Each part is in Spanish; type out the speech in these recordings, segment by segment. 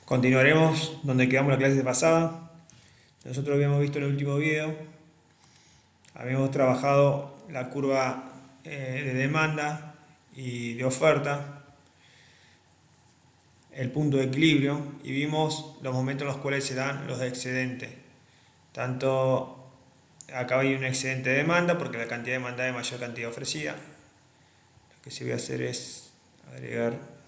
Continuaremos donde quedamos la clase pasada. Nosotros habíamos visto en el último video, habíamos trabajado la curva de demanda y de oferta, el punto de equilibrio, y vimos los momentos en los cuales se dan los excedentes. Tanto acá hay un excedente de demanda porque la cantidad demandada es mayor cantidad ofrecida. Lo que sí voy a hacer es agregar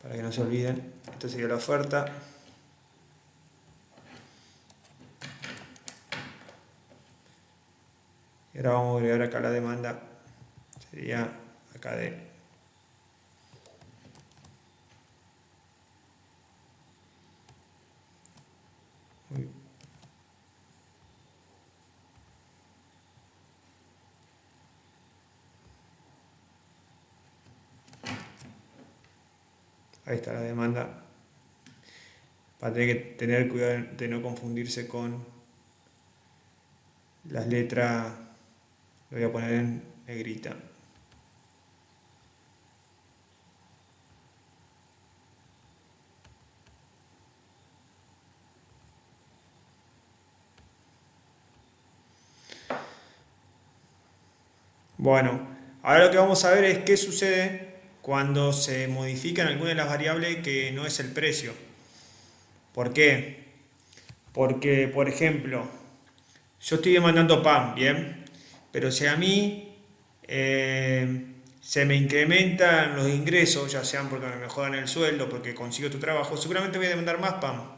para que no se olviden. Esta sería la oferta. Y ahora vamos a agregar acá la demanda. Sería acá de ahí está la demanda. Para tener que tener cuidado de no confundirse con las letras. Lo voy a poner en negrita. Bueno, ahora lo que vamos a ver es qué sucede cuando se modifican algunas de las variables que no es el precio. ¿Por qué? Porque, por ejemplo, yo estoy demandando pan, ¿bien? Pero si a mí se me incrementan los ingresos, ya sean porque me mejoran el sueldo, porque consigo tu trabajo, seguramente voy a demandar más pan.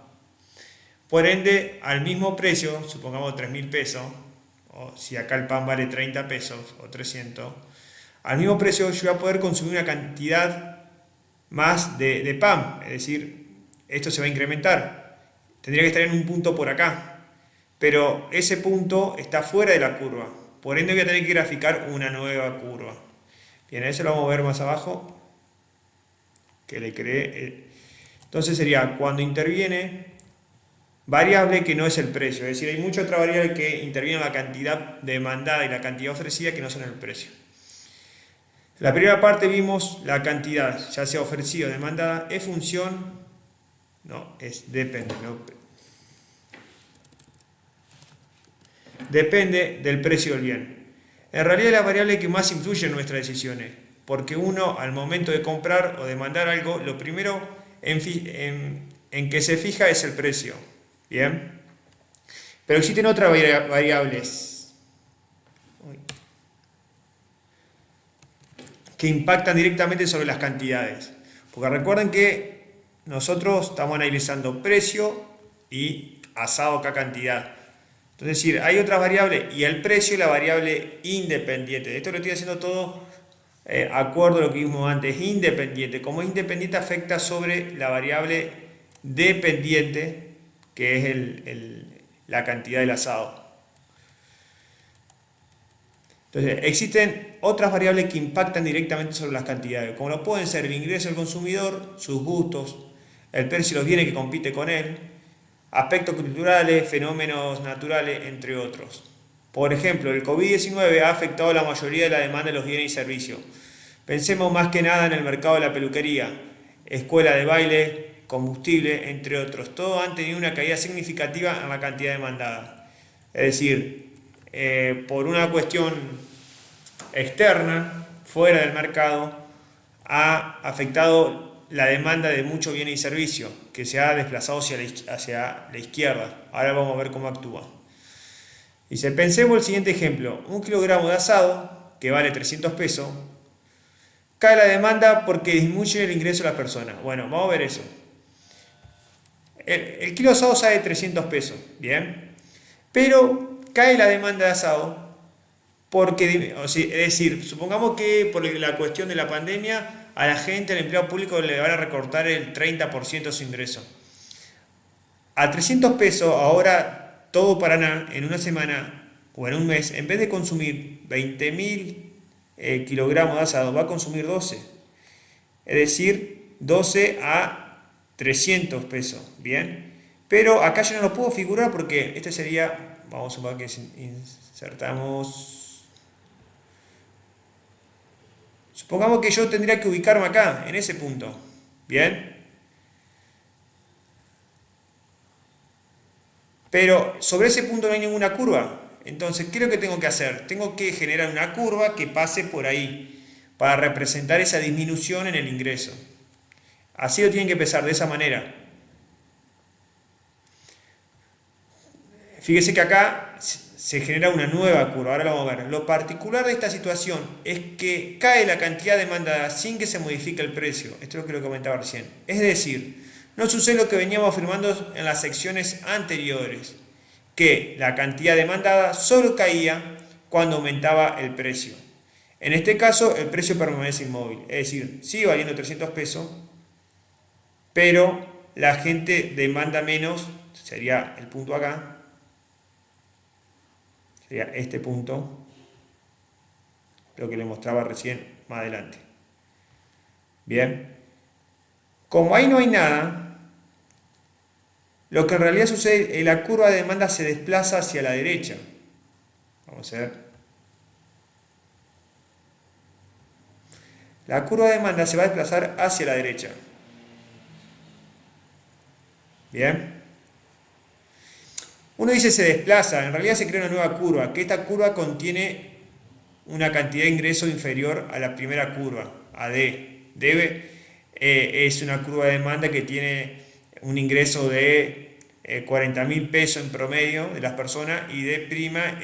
Por ende, al mismo precio, supongamos 3.000 pesos, o si acá el pan vale 30 pesos o 300, al mismo precio yo voy a poder consumir una cantidad más de pan, es decir, esto se va a incrementar. Tendría que estar en un punto por acá, pero ese punto está fuera de la curva, por ende voy a tener que graficar una nueva curva. Bien, eso lo vamos a ver más abajo, que le creé. Entonces sería cuando interviene variable que no es el precio, es decir, hay mucha otra variable que interviene en la cantidad demandada y la cantidad ofrecida que no son el precio. La primera parte vimos la cantidad, ya sea ofrecida o demandada, es función, no, es depende, no, depende del precio del bien. En realidad es la variable que más influye en nuestras decisiones, porque uno al momento de comprar o demandar algo, lo primero en que se fija es el precio. Bien, pero existen otras variables que impactan directamente sobre las cantidades. Porque recuerden que nosotros estamos analizando precio y asado acá cantidad. Entonces, es decir, hay otras variables y el precio es la variable independiente. Esto lo estoy haciendo todo acuerdo a lo que vimos antes, independiente. Como es independiente afecta sobre la variable dependiente, que es la cantidad del asado. Entonces, existen otras variables que impactan directamente sobre las cantidades, como lo pueden ser el ingreso del consumidor, sus gustos, el precio de los bienes que compite con él, aspectos culturales, fenómenos naturales, entre otros. Por ejemplo, el COVID-19 ha afectado a la mayoría de la demanda de los bienes y servicios. Pensemos más que nada en el mercado de la peluquería, escuela de baile, combustible, entre otros. Todos han tenido una caída significativa en la cantidad demandada. Es decir, por una cuestión externa, fuera del mercado, ha afectado la demanda de muchos bienes y servicios, que se ha desplazado hacia la izquierda. Ahora vamos a ver cómo actúa. Dice, pensemos el siguiente ejemplo. Un kilogramo de asado, que vale 300 pesos, cae la demanda porque disminuye el ingreso de las personas. Bueno, vamos a ver eso. El kilo de asado sale 300 pesos, ¿bien? Pero cae la demanda de asado porque, o sea, es decir, supongamos que por la cuestión de la pandemia a la gente, al empleado público le van a recortar el 30% de su ingreso. A 300 pesos ahora todo Paraná en una semana o en un mes, en vez de consumir 20.000 kilogramos de asado, va a consumir 12. Es decir, 12 a 300 pesos, ¿bien? Pero acá yo no lo puedo figurar porque este sería, vamos a suponer que insertamos Supongamos que yo tendría que ubicarme acá, en ese punto. ¿Bien? Pero sobre ese punto no hay ninguna curva. Entonces, ¿qué es lo que tengo que hacer? Tengo que generar una curva que pase por ahí para representar esa disminución en el ingreso. Así lo tienen que empezar, de esa manera. Fíjese que acá se genera una nueva curva, ahora lo vamos a ver. Lo particular de esta situación es que cae la cantidad demandada sin que se modifique el precio. Esto es lo que lo comentaba recién. Es decir, no sucede lo que veníamos afirmando en las secciones anteriores, que la cantidad demandada solo caía cuando aumentaba el precio. En este caso, el precio permanece inmóvil, es decir, sigue valiendo 300 pesos, pero la gente demanda menos, sería el punto acá, sería este punto, lo que le mostraba recién más adelante. Bien, como ahí no hay nada, lo que en realidad sucede es la curva de demanda se desplaza hacia la derecha. Vamos a ver. La curva de demanda se va a desplazar hacia la derecha. Bien. Uno dice se desplaza, en realidad se crea una nueva curva, que esta curva contiene una cantidad de ingreso inferior a la primera curva, a D. D es una curva de demanda que tiene un ingreso de 40.000 pesos en promedio de las personas, y D'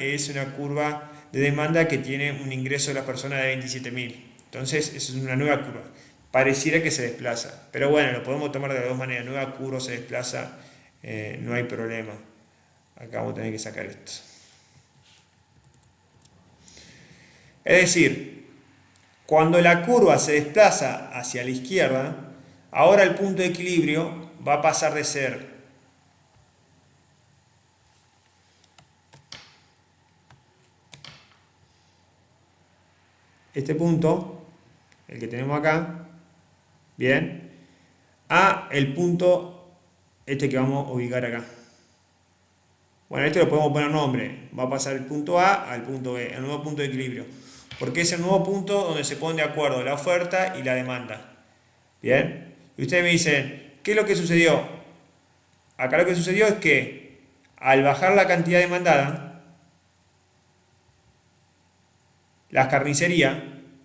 es una curva de demanda que tiene un ingreso de las personas de 27.000. Entonces es una nueva curva. Pareciera que se desplaza, pero bueno, lo podemos tomar de las dos maneras. Nueva curva se desplaza, no hay problema. Acá vamos a tener que sacar esto. Es decir, cuando la curva se desplaza hacia la izquierda, ahora el punto de equilibrio va a pasar de ser este punto, el que tenemos acá, bien, a el punto este que vamos a ubicar acá. Bueno, esto lo podemos poner nombre. Va a pasar el punto A al punto B, el nuevo punto de equilibrio. Porque es el nuevo punto donde se ponen de acuerdo la oferta y la demanda. Bien. Y ustedes me dicen, ¿qué es lo que sucedió? Acá lo que sucedió es que al bajar la cantidad demandada, las carnicerías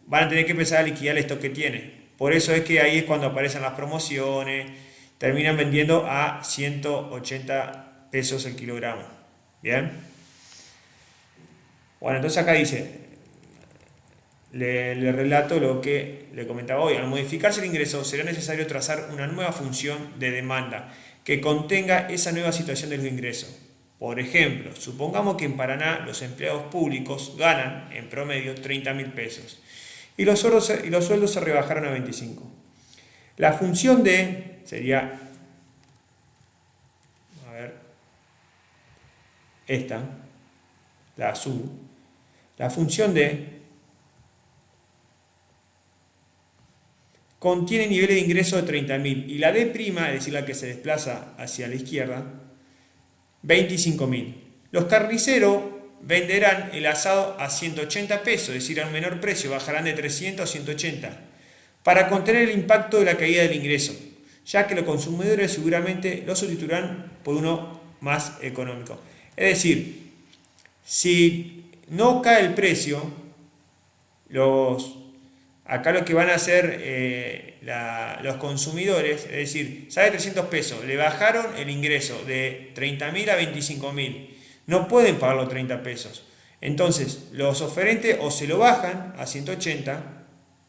van a tener que empezar a liquidar el stock que tienen. Por eso es que ahí es cuando aparecen las promociones, terminan vendiendo a 180 pesos el kilogramo. Bien. Bueno, entonces acá dice, le relato lo que le comentaba hoy. Al modificarse el ingreso, será necesario trazar una nueva función de demanda que contenga esa nueva situación de los ingresos. Por ejemplo, supongamos que en Paraná los empleados públicos ganan en promedio 30.000 pesos y los sueldos se rebajaron a 25. La función de sería, a ver, esta, la SU, la función de contiene niveles de ingreso de 30.000 y la D', es decir, la que se desplaza hacia la izquierda, 25.000. Los carniceros venderán el asado a 180 pesos, es decir, a un menor precio, bajarán de 300 a 180, para contener el impacto de la caída del ingreso, ya que los consumidores seguramente lo sustituirán por uno más económico. Es decir, si no cae el precio, acá lo que van a hacer los consumidores, es decir, sale 300 pesos, le bajaron el ingreso de 30.000 a 25.000, no pueden pagar los 30 pesos. Entonces, los oferentes o se lo bajan a 180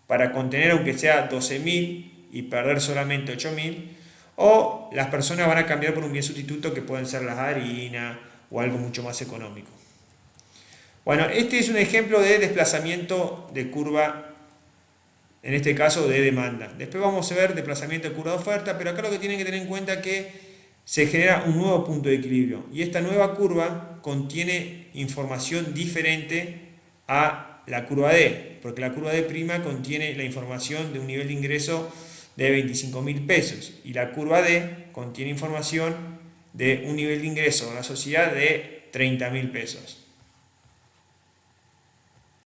para contener aunque sea 12.000 y perder solamente 8.000, o las personas van a cambiar por un bien sustituto que pueden ser las harinas o algo mucho más económico. Bueno, este es un ejemplo de desplazamiento de curva, en este caso de demanda. Después vamos a ver desplazamiento de curva de oferta, pero acá lo que tienen que tener en cuenta es que se genera un nuevo punto de equilibrio y esta nueva curva contiene información diferente a la curva D, porque la curva D' contiene la información de un nivel de ingreso de 25.000 pesos y la curva D contiene información de un nivel de ingreso a la sociedad de 30.000 pesos.